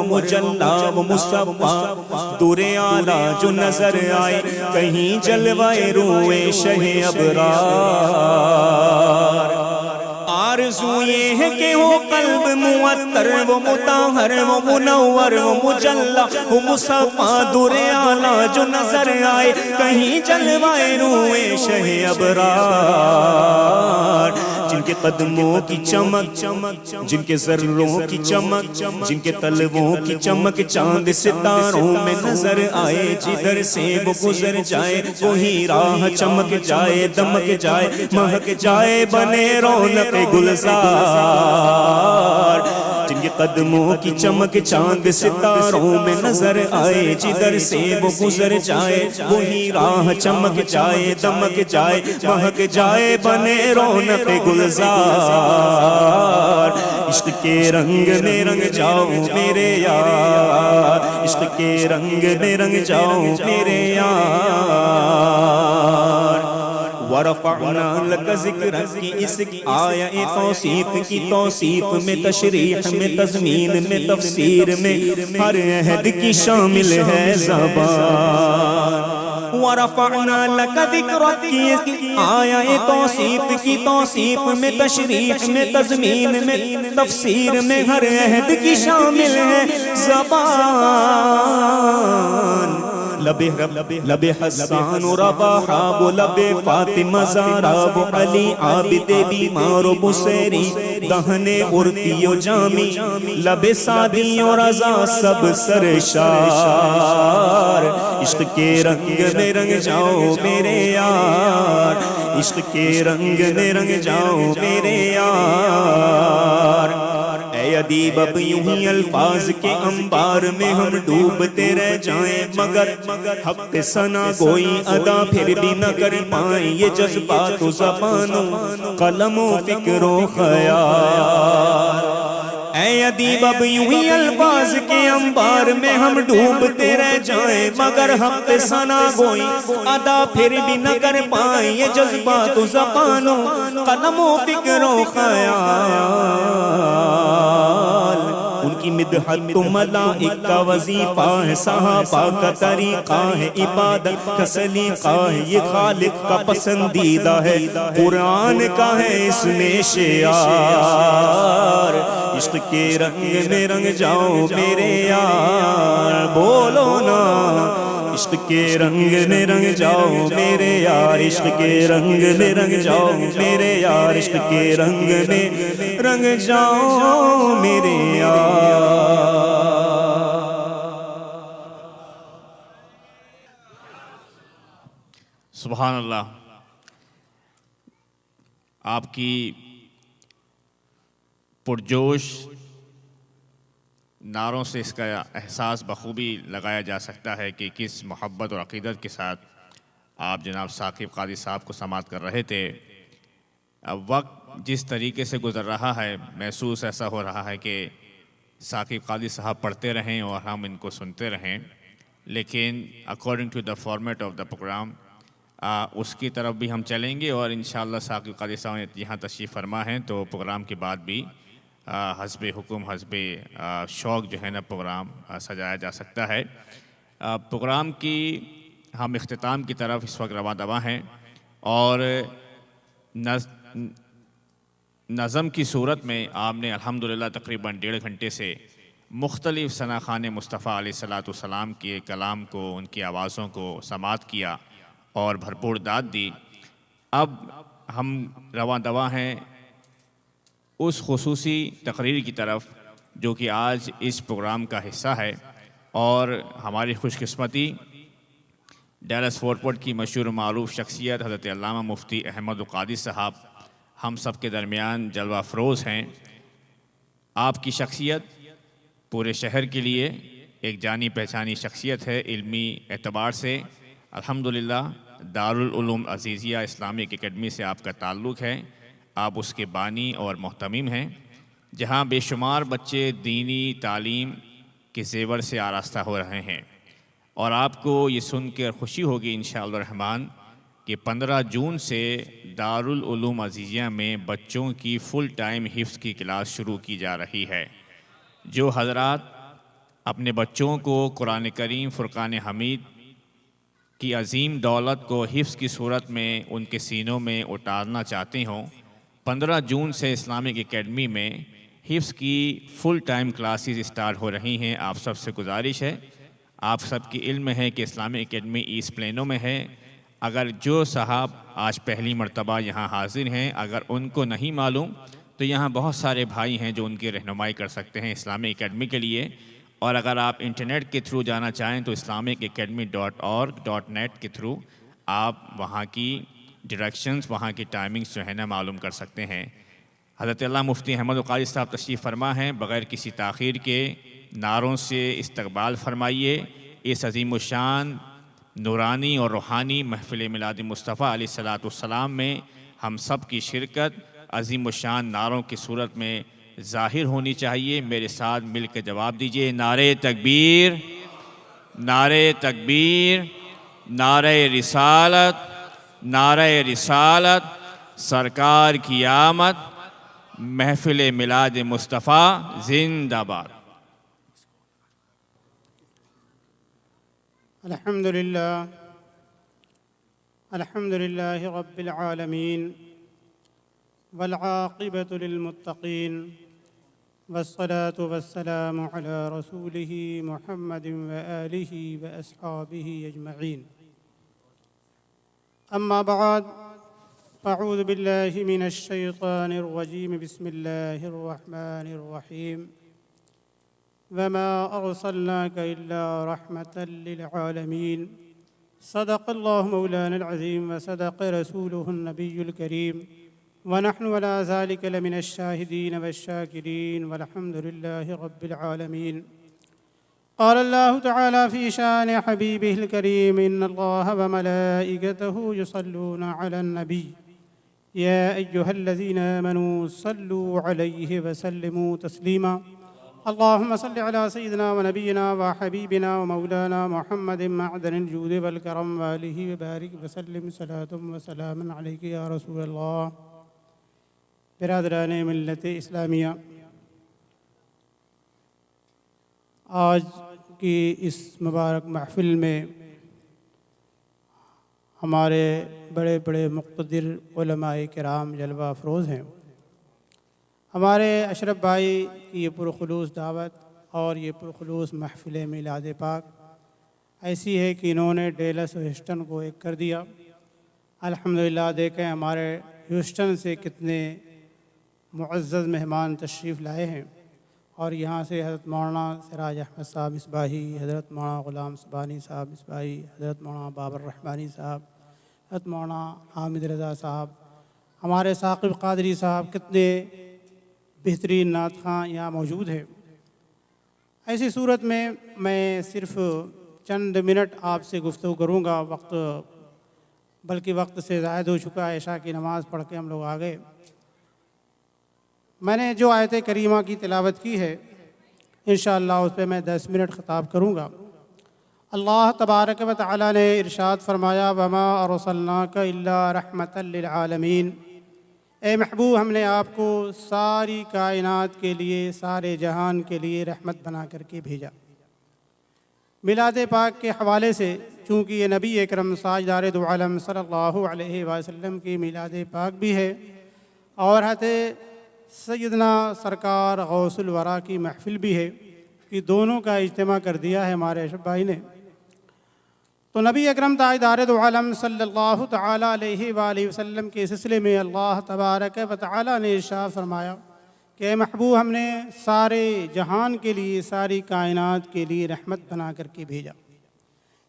مجلا و مصفا دور اعلیٰ جو نظر آئے کہیں جلوائے روئے شہ ابرار آرزو یہ ہے کہ ہو قلب معطر و مطہر و منور و مجلا و مصفا دور اعلیٰ جو نظر آئے کہیں جلوائے روئے شہ ابرار جن کے قدموں کی چمک جن کے ذروں کی چمک جن کے طلبوں کی چمک چاند ستاروں میں نظر آئے جدھر سے وہ گزر جائے وہی راہ چمک جائے دمک جائے مہک جائے بنے رونق گلزار جن کے قدموں کی چمک چاند ستاروں میں نظر آئے جدھر سے وہ گزر جائے وہی راہ چمک جائے دمک جائے مہک جائے بنے رونق گلزار عشق کے رنگ میں رنگ جاؤ میرے یار عشق کے رنگ میں رنگ جاؤ میرے یار ورفعنا لک ذکرک کی اس آیا توصیف کی توصیف میں تشریح میں تضمین میں تفسیر میں ہر عہد کی شامل ہے زبان ورفعنا لک ذکرک کی آیا توصیف کی توصیف میں تشریح میں تضمین میں تفسیر میں ہر عہد کی شامل ہے زبان لب حسان و رواحہ و لب فاطمہ زہرا و علی عابد بیمار و بصیری دہن عرفی و جامی لب سعدی و رضا سب سرشار عشق کے رنگ میں رنگ جاؤ میرے یار عشق کے رنگ میں رنگ جاؤ میرے یار اے ادیب اب یوں ہی الفاظ کے انبار میں ہم ڈوبتے رہ جائیں مگر حق ثنا گوئی ادا پھر بھی نہ کر پائیں یہ جذبات و زبانوں قلم و فکر و خیال اے ادیب اب یوں ہی الفاظ کے انبار میں ہم ڈوبتے رہ جائیں مگر حق ثنا گوئی ادا پھر بھی نہ کر پائیں یہ جذبات و زبانوں قلم و فکر و خیال ان کی مدحت تو ملائک کا وظیفہ ہے صحابہ کا طریقہ ہے عبادت کا سلیقہ ہے یہ خالق کا پسندیدہ ہے قرآن کا ہے اس میں شعار عشق کے رنگ میں رنگ جاؤ میرے یار بولو نا عشق کے رنگ میں رنگ جاؤ میرے یار عشق کے رنگ میں رنگ جاؤ میرے یار عشق کے رنگ میں رنگ جاؤ میرے یار سبحان اللہ آپ کی پرجوش نعروں سے اس کا احساس بخوبی لگایا جا سکتا ہے کہ کس محبت اور عقیدت کے ساتھ آپ جناب ثاقب قادری صاحب کو سماعت کر رہے تھے اب وقت جس طریقے سے گزر رہا ہے محسوس ایسا ہو رہا ہے کہ ثاقب قادری صاحب پڑھتے رہیں اور ہم ان کو سنتے رہیں لیکن according to the format of the program اس کی طرف بھی ہم چلیں گے اور انشاءاللہ ثاقب قادری صاحب یہاں تشریف فرما ہیں تو پروگرام کے بعد بھی حسب حکم حسب شوق جو ہے نا پروگرام سجایا جا سکتا ہے پروگرام کی ہم اختتام کی طرف اس وقت رواں دواں ہیں اور نظم کی صورت میں آپ نے الحمدللہ تقریباً 1.5 گھنٹے سے مختلف ثناخوان مصطفیٰ علیہ السلام کے کلام کو ان کی آوازوں کو سماعت کیا اور بھرپور داد دی اب ہم رواں دواں ہیں اس خصوصی تقریر کی طرف جو کہ آج اس پروگرام کا حصہ ہے اور ہماری خوش قسمتی ڈیلس فورٹ ورتھ کی مشہور معروف شخصیت حضرت علامہ مفتی احمد القادری صاحب ہم سب کے درمیان جلوہ افروز ہیں آپ کی شخصیت پورے شہر کے لیے ایک جانی پہچانی شخصیت ہے علمی اعتبار سے الحمدللہ دارالعلوم عزیزیہ اسلامک اکیڈمی سے آپ کا تعلق ہے آپ اس کے بانی اور محتمم ہیں جہاں بے شمار بچے دینی تعلیم کے زیور سے آراستہ ہو رہے ہیں اور آپ کو یہ سن کر خوشی ہوگی انشاءاللہ الرحمن کہ 15 جون سے دارالعلوم عزیزیہ میں بچوں کی فل ٹائم حفظ کی کلاس شروع کی جا رہی ہے جو حضرات اپنے بچوں کو قرآن کریم فرقان حمید کی عظیم دولت کو حفظ کی صورت میں ان کے سینوں میں اتارنا چاہتے ہوں، 15 جون سے اسلامک اکیڈمی میں حفظ کی فل ٹائم کلاسز اسٹارٹ ہو رہی ہیں۔ آپ سب سے گزارش ہے، آپ سب کی علم ہے کہ اسلامک اکیڈمی ایسٹ پلینو میں ہے۔ اگر جو صاحب آج پہلی مرتبہ یہاں حاضر ہیں، اگر ان کو نہیں معلوم تو یہاں بہت سارے بھائی ہیں جو ان کی رہنمائی کر سکتے ہیں اسلامک اکیڈمی کے لیے۔ اور اگر آپ انٹرنیٹ کے تھرو جانا چاہیں تو islamicacademy.org.net کے تھرو آپ وہاں کی ڈائریکشنز، وہاں کی ٹائمنگز جو ہے نا معلوم کر سکتے ہیں۔ حضرت اللہ مفتی احمد القاری صاحب تشریف فرما ہیں، بغیر کسی تاخیر کے نعروں سے استقبال فرمائیے اس عظیم الشان نورانی اور روحانی محفل میلاد مصطفیٰ علیہ الصلاۃ والسلام میں ہم سب کی شرکت عظیم الشان نعروں کی صورت میں ظاہر ہونی چاہیے۔ میرے ساتھ مل کے جواب دیجیے، نعرہ تکبیر، نعرہ تکبیر، نعرہ رسالت، نعرہ رسالت، سرکار کی آمد، محفل میلاد مصطفیٰ زندہ باد۔ الحمد لله رب العالمين والعاقبة للمتقين والصلاة والسلام على رسوله محمد وآله وأصحابه أجمعين، أما بعد، أعوذ بالله من الشيطان الرجيم، بسم الله الرحمن الرحيم، وما أرسلناك إلا رحمة للعالمين، صدق الله مولانا العظيم وصدق رسوله النبي الكريم، ونحن على ذلك لمن الشاهدين والشاكرين، والحمد لله رب العالمين۔ قال الله تعالى في شان حبيبه الكريم، إن الله وملائكته يصلون على النبي يا أيها الذين آمنوا صلوا عليه وسلموا تسليما، اللهم صل على سيدنا ونبينا وحبيبنا ومولانا محمد معدن الجود والكرم وآله وبارك وسلم صلاة وسلام عليك يا رسول الله۔ برادران ملت اسلامیہ، آج کی اس مبارک محفل میں ہمارے بڑے بڑے مقتدر علماء کرام جلوہ افروز ہیں۔ ہمارے اشرف بھائی کی یہ پرخلوص دعوت اور یہ پرخلوص محفل میلاد پاک ایسی ہے کہ انہوں نے ڈیلس و ہیوسٹن کو ایک کر دیا۔ الحمدللہ دیکھیں ہمارے ہیوسٹن سے کتنے معزز مہمان تشریف لائے ہیں، اور یہاں سے حضرت مولانا سراج احمد صاحب مصباحی، حضرت مولانا غلام سبحانی صاحب مصباحی، حضرت مولانا بابر رحمانی صاحب، حضرت مولانا حامد رضا صاحب، ہمارے ثاقب قادری صاحب، کتنے بہترین نعت خواں یہاں موجود ہیں۔ ایسی صورت میں صرف چند منٹ آپ سے گفتگو کروں گا، بلکہ وقت سے زائد ہو چکا ہے، عشاء کی نماز پڑھ کے ہم لوگ آ گئے۔ میں نے جو آیت کریمہ کی تلاوت کی ہے انشاءاللہ اس پہ میں 10 منٹ خطاب کروں گا۔ اللہ تبارک و تعالی نے ارشاد فرمایا، وما ارسلناک الا رحمتا للعالمین، اے محبوب ہم نے آپ کو ساری کائنات کے لیے، سارے جہان کے لیے رحمت بنا کر کے بھیجا۔ میلاد پاک کے حوالے سے چونکہ یہ نبی اکرم تاجدار دو عالم صلی اللہ علیہ وسلم کی میلاد پاک بھی ہے، اور حضرت سیدنا سرکار غوث الورا کی محفل بھی ہے، کہ دونوں کا اجتماع کر دیا ہے ہمارے اشرف بھائی نے۔ تو نبی اکرم تاجدار دو عالم صلی اللہ تعالیٰ علیہ وآلہ وسلم کے سلسلے میں اللہ تبارک و تعالیٰ نے ارشاد فرمایا کہ اے محبوب ہم نے سارے جہان کے لیے، ساری کائنات کے لیے رحمت بنا کر کے بھیجا۔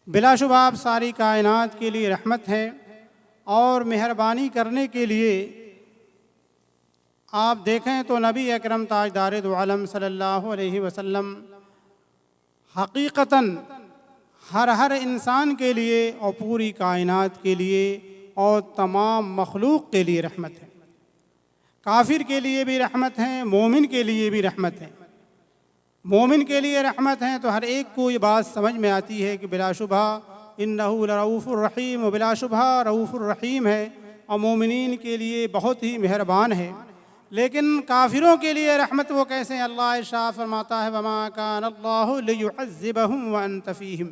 بلا شبہ آپ ساری کائنات کے لیے رحمت ہیں، اور مہربانی کرنے کے لیے آپ دیکھیں تو نبی اکرم تاجدار دو عالم صلی اللہ علیہ وسلم حقیقتاً ہر انسان کے لیے اور پوری کائنات کے لیے اور تمام مخلوق کے لیے رحمت ہے۔ کافر کے لیے بھی رحمت ہیں، مومن کے لیے بھی رحمت ہے۔ مومن کے لیے رحمت ہیں تو ہر ایک کو یہ بات سمجھ میں آتی ہے کہ بلا شبہ انہ لرؤوف الرحیم، و بلا شبہ رؤوف الرحیم ہے، اور مومنین کے لیے بہت ہی مہربان ہے۔ لیکن کافروں کے لیے رحمت وہ کیسے ہیں؟ اللہ ارشاد فرماتا ہے وما کان اللہ لیعذبہم وانت فیہم،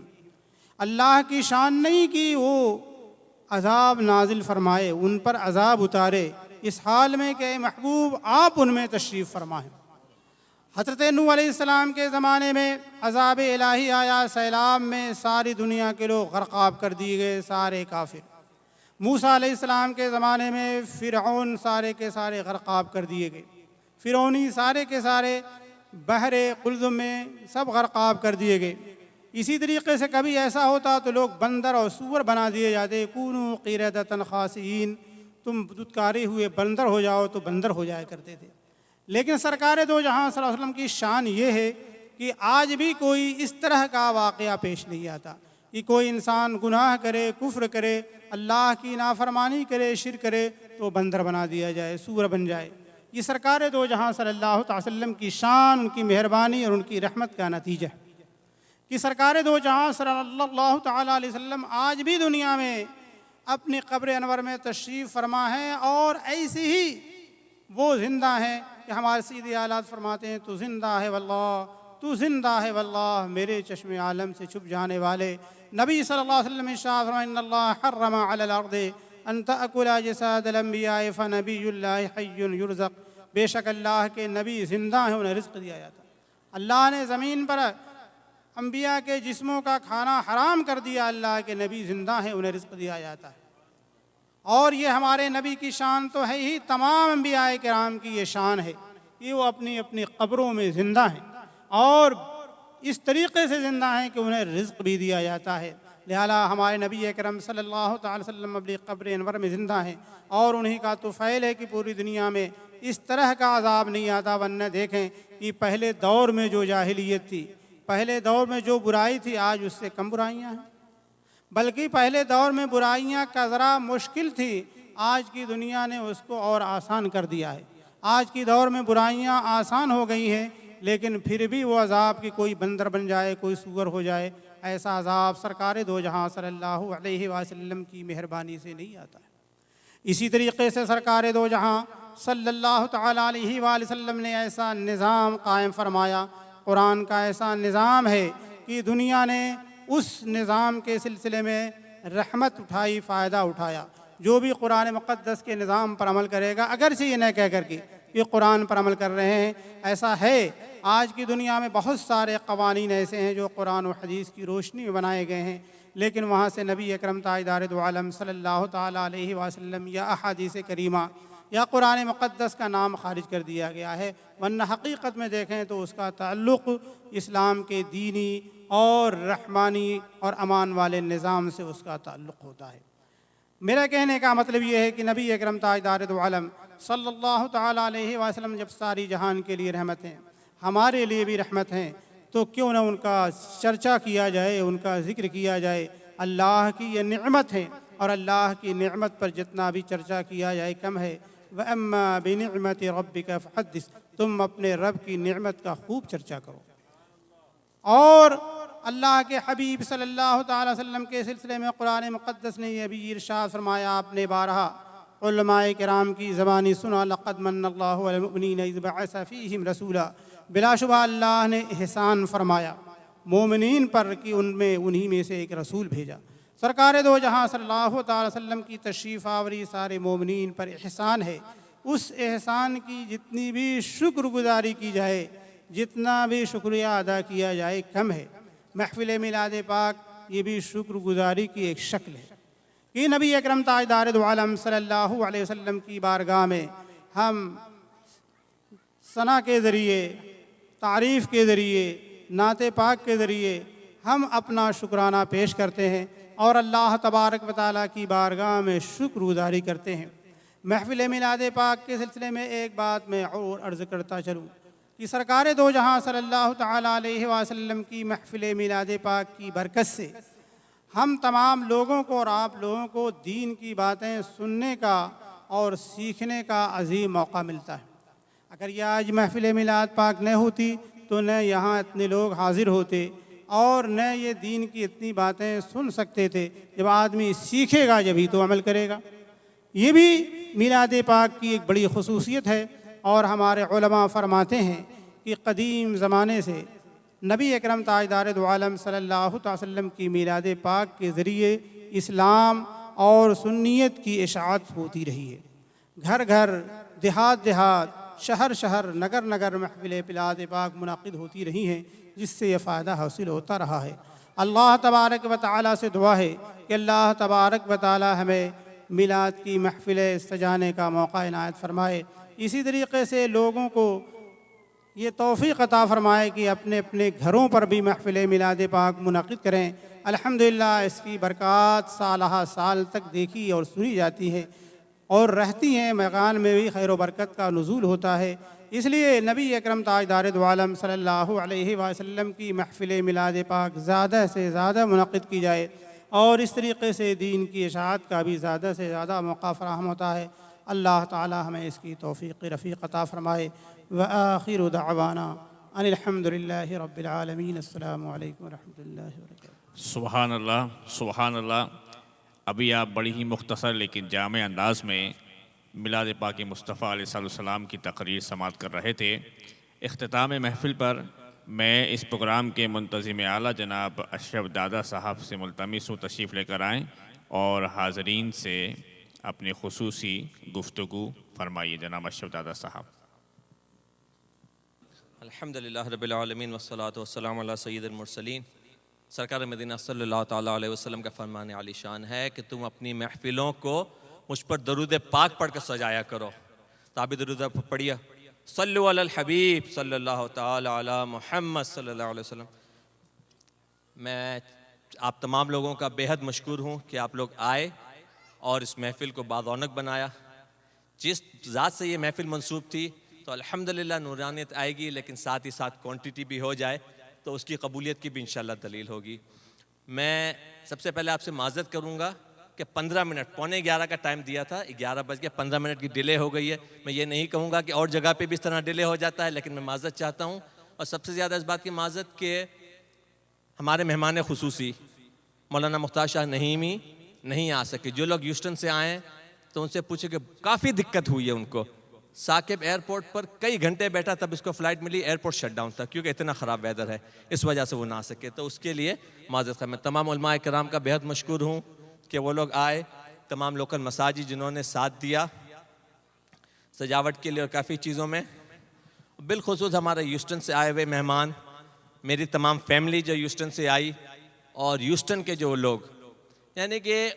اللہ کی شان نہیں کہ وہ عذاب نازل فرمائے، ان پر عذاب اتارے اس حال میں کہ اے محبوب آپ ان میں تشریف فرمائیں۔ حضرت نوح علیہ السلام کے زمانے میں عذاب الہی آیا، سیلاب میں ساری دنیا کے لوگ غرقاب کر دیے گئے، سارے کافر۔ موسیٰ علیہ السلام کے زمانے میں فرعون سارے کے سارے غرقاب کر دیے گئے، فرعونی سارے کے سارے بحر قلزم میں سب غرقاب کر دیے گئے۔ اسی طریقے سے کبھی ایسا ہوتا تو لوگ بندر اور سور بنا دیے جاتے، کونوا قردۃ خاسئین، تم دودکارے ہوئے بندر ہو جاؤ تو بندر ہو جایا کرتے تھے۔ لیکن سرکار دو جہاں صلی اللہ علیہ وسلم کی شان یہ ہے کہ آج بھی کوئی اس طرح کا واقعہ پیش نہیں آتا کہ کوئی انسان گناہ کرے، کفر کرے، اللہ کی نافرمانی کرے، شرک کرے تو بندر بنا دیا جائے، سور بن جائے۔ یہ سرکار دو جہاں صلی اللہ تعالی وسلم کی شان، ان کی مہربانی اور ان کی رحمت کا نتیجہ ہے کہ سرکار دو جہاں صلی اللہ تعالی علیہ وسلم آج بھی دنیا میں اپنی قبر انور میں تشریف فرما ہے، اور ایسی ہی وہ زندہ ہیں کہ ہمارے سیدی اعلیٰ فرماتے ہیں تو زندہ ہے واللہ، تو زندہ ہے واللہ، میرے چشم عالم سے چھپ جانے والے۔ نبی صلی اللہ علیہ وسلم ارشاد فرمایا ان اللہ حرم علی الارض ان تأکل اجساد الانبیاء فنبی اللہ حی یرزق، بے شک اللہ کے نبی زندہ ہیں، انہیں رزق دیا جاتا ہے۔ اللہ نے زمین پر انبیاء کے جسموں کا کھانا حرام کر دیا، اللہ کے نبی زندہ ہیں، انہیں رزق دیا جاتا ہے۔ اور یہ ہمارے نبی کی شان تو ہے ہی، تمام انبیاء کرام کی یہ شان ہے کہ وہ اپنی اپنی قبروں میں زندہ ہیں، اور اس طریقے سے زندہ ہیں کہ انہیں رزق بھی دیا جاتا ہے۔ لہذا ہمارے نبی اکرم صلی اللہ تعالی وسلم اپنی قبر انور میں زندہ ہیں، اور انہی کا تو فعل ہے کہ پوری دنیا میں اس طرح کا عذاب نہیں آتا۔ ورنہ دیکھیں کہ پہلے دور میں جو جاہلیت تھی، پہلے دور میں جو برائی تھی، آج اس سے کم برائیاں ہیں، بلکہ پہلے دور میں برائیاں کا ذرا مشکل تھی، آج کی دنیا نے اس کو اور آسان کر دیا ہے۔ آج کی دور میں برائیاں آسان ہو گئی ہیں، لیکن پھر بھی وہ عذاب کہ کوئی بندر بن جائے، کوئی سور ہو جائے، ایسا عذاب سرکار دو جہاں صلی اللہ علیہ وسلم کی مہربانی سے نہیں آتا ہے۔ اسی طریقے سے سرکار دو جہاں صلی اللہ تعالی علیہ وآلہ وسلم نے ایسا نظام قائم فرمایا، قرآن کا ایسا نظام ہے کہ دنیا نے اس نظام کے سلسلے میں رحمت اٹھائی، فائدہ اٹھایا۔ جو بھی قرآن مقدس کے نظام پر عمل کرے گا، اگرچہ یہ نہ کہہ کر کے یہ قرآن پر عمل کر رہے ہیں، ایسا ہے آج کی دنیا میں بہت سارے قوانین ایسے ہیں جو قرآن و حدیث کی روشنی میں بنائے گئے ہیں، لیکن وہاں سے نبی اکرم تاجدار دو عالم صلی اللہ تعالی علیہ وسلم یا احادیث کریمہ یا قرآن مقدس کا نام خارج کر دیا گیا ہے۔ ورنہ حقیقت میں دیکھیں تو اس کا تعلق اسلام کے دینی اور رحمانی اور امان والے نظام سے اس کا تعلق ہوتا ہے۔ میرا کہنے کا مطلب یہ ہے کہ نبی اکرم تاجدار دو عالم صلی اللہ تعالی علیہ وسلم جب ساری جہان کے لیے رحمت ہیں، ہمارے لیے بھی رحمت ہیں، تو کیوں نہ ان کا چرچا کیا جائے، ان کا ذکر کیا جائے۔ اللہ کی یہ نعمت ہے، اور اللہ کی نعمت پر جتنا بھی چرچا کیا جائے کم ہے۔ وَأَمَّا بِنِعْمَةِ رَبِّكَ فَحَدِّثْ، تم اپنے رب کی نعمت کا خوب چرچا کرو۔ اور اللہ کے حبیب صلی اللہ تعالی وسلم کے سلسلے میں قرآن مقدس نے یہ بھی ارشاد فرمایا، آپ نے بارہا علماء کرام کی زبانی سنا، لَقَدْ مَنَّ اللَّهُ عَلَى الْمُؤْمِنِينَ إِذْ بَعَثَ فِيهِمْ رَسُولًا، بلا شبہ اللہ نے احسان فرمایا مومنین پر کہ ان میں انہی میں سے ایک رسول بھیجا۔ سرکار دو جہاں صلی اللہ تعالی وسلم کی تشریف آوری سارے مومنین پر احسان ہے۔ اس احسان کی جتنی بھی شکر گزاری کی جائے، جتنا بھی شکریہ ادا کیا جائے کم ہے۔ محفل میلاد پاک یہ بھی شکر گزاری کی ایک شکل ہے کہ نبی اکرم تاجدار دو عالم صلی اللہ علیہ وسلم کی بارگاہ میں ہم ثنا کے ذریعے، تعریف کے ذریعے، نعت پاک کے ذریعے ہم اپنا شکرانہ پیش کرتے ہیں، اور اللہ تبارک و تعالیٰ کی بارگاہ میں شکر گزاری کرتے ہیں۔ محفل میلاد پاک کے سلسلے میں ایک بات میں اور عرض کرتا چلوں کہ سرکار دو جہاں صلی اللہ تعالی علیہ وسلم کی محفل میلاد پاک کی برکت سے ہم تمام لوگوں کو اور آپ لوگوں کو دین کی باتیں سننے کا اور سیکھنے کا عظیم موقع ملتا ہے۔ اگر یہ آج محفل میلاد پاک نہ ہوتی تو نہ یہاں اتنے لوگ حاضر ہوتے، اور نہ یہ دین کی اتنی باتیں سن سکتے تھے۔ جب آدمی سیکھے گا جبھی تو عمل کرے گا۔ یہ بھی میلاد پاک کی ایک بڑی خصوصیت ہے اور ہمارے علماء فرماتے ہیں کہ قدیم زمانے سے نبی اکرم تاجدار دو عالم صلی اللہ تعالی وسلم کی میلاد پاک کے ذریعے اسلام اور سنیت کی اشاعت ہوتی رہی ہے۔ گھر گھر، دیہات دیہات، شہر شہر، نگر نگر محفل میلاد پاک منعقد ہوتی رہی ہیں، جس سے یہ فائدہ حاصل ہوتا رہا ہے۔ اللہ تبارک و تعالیٰ سے دعا ہے کہ اللہ تبارک و تعالیٰ ہمیں میلاد کی محفلیں سجانے کا موقع عنایت فرمائے۔ اسی طریقے سے لوگوں کو یہ توفیق عطا فرمائے کہ اپنے اپنے گھروں پر بھی محفل میلاد پاک منعقد کریں۔ الحمدللہ اس کی برکات سالہ سال تک دیکھی اور سنی جاتی ہے اور رہتی ہیں، مکان میں بھی خیر و برکت کا نزول ہوتا ہے۔ اس لیے نبی اکرم تاجدار دو عالم صلی اللہ علیہ وسلم کی محفل میلاد پاک زیادہ سے زیادہ منعقد کی جائے، اور اس طریقے سے دین کی اشاعت کا بھی زیادہ سے زیادہ موقع فراہم ہوتا ہے۔ اللہ تعالی ہمیں اس کی توفیق رفیق عطا فرمائے۔ وآخر دعوانا ان الحمد للہ رب العالمین۔ السلام علیکم ورحمۃ اللہ وبرکاتہ۔ سبحان اللہ، سبحان اللہ۔ ابھی آپ بڑی ہی مختصر لیکن جامع انداز میں میلاد پاک مصطفیٰ علیہ السلام کی تقریر سماعت کر رہے تھے۔ اختتام محفل پر میں اس پروگرام کے منتظم اعلیٰ جناب اشرف دادا صاحب سے ملتمس ہوں تشریف لے کر آئیں اور حاضرین سے اپنی خصوصی گفتگو فرمائیے۔ جناب اشرف دادا صاحب۔ الحمدللہ رب العالمین والصلاة والسلام علی سید المرسلین۔ سرکار مدینہ صلی اللہ تعالیٰ علیہ وسلم کا فرمان عالی شان ہے کہ تم اپنی محفلوں کو مجھ پر درود پاک پڑھ کر سجایا کرو۔ تو آپ بھی درود پڑھیے، صلو علی الحبیب صلی اللہ تعالیٰ علی محمد صلی اللہ علیہ وسلم۔ میں آپ تمام لوگوں کا بے حد مشکور ہوں کہ آپ لوگ آئے اور اس محفل کو بارونق بنایا۔ جس ذات سے یہ محفل منسوب تھی تو الحمدللہ نورانیت آئے گی، لیکن ساتھ ہی ساتھ کوانٹٹی بھی ہو جائے تو اس کی قبولیت کی بھی انشاءاللہ دلیل ہوگی۔ میں سب سے پہلے آپ سے معذرت کروں گا کہ 15 منٹ، 11:15 کا ٹائم دیا تھا، 11:15 کی ڈیلے ہو گئی ہے۔ میں یہ نہیں کہوں گا کہ اور جگہ پہ بھی اس طرح ڈیلے ہو جاتا ہے، لیکن میں معذرت چاہتا ہوں، اور سب سے زیادہ اس بات کی معذرت کہ ہمارے مہمان خصوصی مولانا مختار شاہ نعیمی نہیں آ سکے۔ جو لوگ ہیوسٹن سے آئیں تو ان سے پوچھے کہ کافی دقت ہوئی ہے ان کو۔ ثاقب ایئرپورٹ پر کئی گھنٹے بیٹھا تب اس کو فلائٹ ملی، ایئرپورٹ شٹ ڈاؤن تھا کیونکہ اتنا خراب ویدر ہے، اس وجہ سے وہ نہ آ سکے۔ تو اس کے لیے معذرت ہے۔ میں تمام علماء کرام کا بہت مشکور ہوں کہ وہ لوگ آئے، تمام لوکل مساجد جنہوں نے ساتھ دیا سجاوٹ کے لیے اور کافی چیزوں میں، بالخصوص ہمارے ہیوسٹن سے آئے ہوئے مہمان، میری تمام فیملی جو ہیوسٹن سے آئی، اور ہیوسٹن کے جو لوگ، یعنی کہ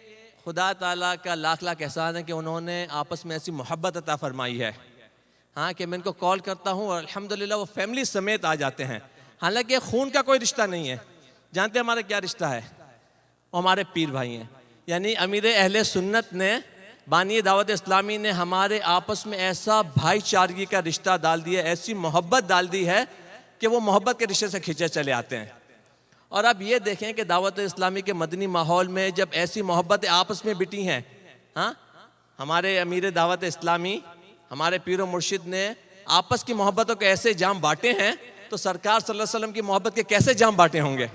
خدا تعالیٰ کا لاکھ لاکھ احسان ہے کہ انہوں نے آپس میں ایسی محبت عطا فرمائی ہے، ہاں، کہ میں ان کو کال کرتا ہوں اور الحمدللہ وہ فیملی سمیت آ جاتے ہیں۔ حالانکہ خون کا کوئی رشتہ نہیں ہے، جانتے ہیں ہمارا کیا رشتہ ہے؟ وہ ہمارے پیر بھائی ہیں۔ یعنی امیر اہل سنت نے، بانی دعوت اسلامی نے ہمارے آپس میں ایسا بھائی چارگی کا رشتہ ڈال دیا، ایسی محبت ڈال دی ہے کہ وہ محبت کے رشتے سے کھینچے چلے آتے ہیں۔ اور اب یہ دیکھیں کہ دعوت اسلامی کے مدنی ماحول میں جب ایسی محبتیں آپس میں بٹی ہیں، ہاں، ہمارے امیر دعوت اسلامی، ہمارے پیر و مرشد نے آپس کی محبتوں کے ایسے جام بانٹے ہیں، تو سرکار صلی اللہ علیہ وسلم کی محبت کے کیسے جام بانٹے ہوں گے؟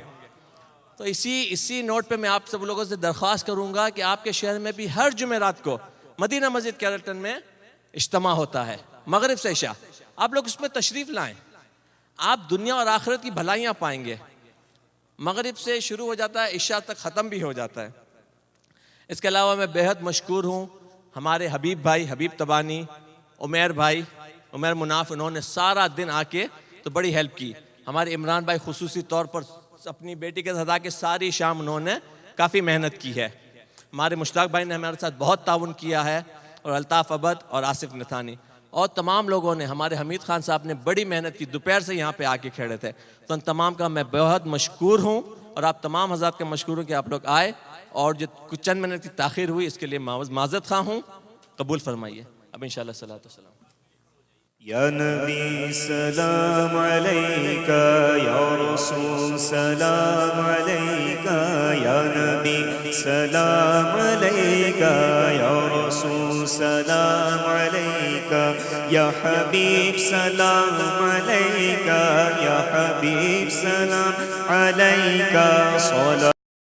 تو اسی نوٹ پہ میں آپ سب لوگوں سے درخواست کروں گا کہ آپ کے شہر میں بھی ہر جمعرات کو مدینہ مسجد کیرلٹن میں اجتماع ہوتا ہے، مغرب سے عشاء۔ آپ لوگ اس میں تشریف لائیں، آپ دنیا اور آخرت کی بھلائیاں پائیں گے۔ مغرب سے شروع ہو جاتا ہے، عشاء تک ختم بھی ہو جاتا ہے۔ اس کے علاوہ میں بے حد مشکور ہوں ہمارے حبیب بھائی، حبیب تبانی، عمیر بھائی، عمیر مناف، انہوں نے سارا دن آ کے تو بڑی ہیلپ کی۔ ہمارے عمران بھائی خصوصی طور پر اپنی بیٹی کے ساتھ آ کے ساری شام انہوں نے کافی محنت کی ہے۔ ہمارے مشتاق بھائی نے ہمارے ساتھ بہت تعاون کیا ہے، اور الطاف عبد اور آصف نتھانی اور تمام لوگوں نے، ہمارے حمید خان صاحب نے بڑی محنت کی، دوپہر سے یہاں پہ آ کے کھڑے تھے۔ تو ان تمام کا میں بہت مشکور ہوں، اور آپ تمام حضرات کا مشکور ہوں کہ آپ لوگ آئے، اور جو کچھ چند منٹ کی تاخیر ہوئی اس کے لیے معذرت خواہ ہوں، قبول فرمائیے۔ اب انشاءاللہ صلاۃ والسلام۔ یا نبی سلام علیکہ، یا رسول سلام علیکہ، یا نبی سلام علیکہ، یا رسول سلام علیکہ، یا حبیب سلام علیکہ، یا حبیب سلام علیکہ، صلی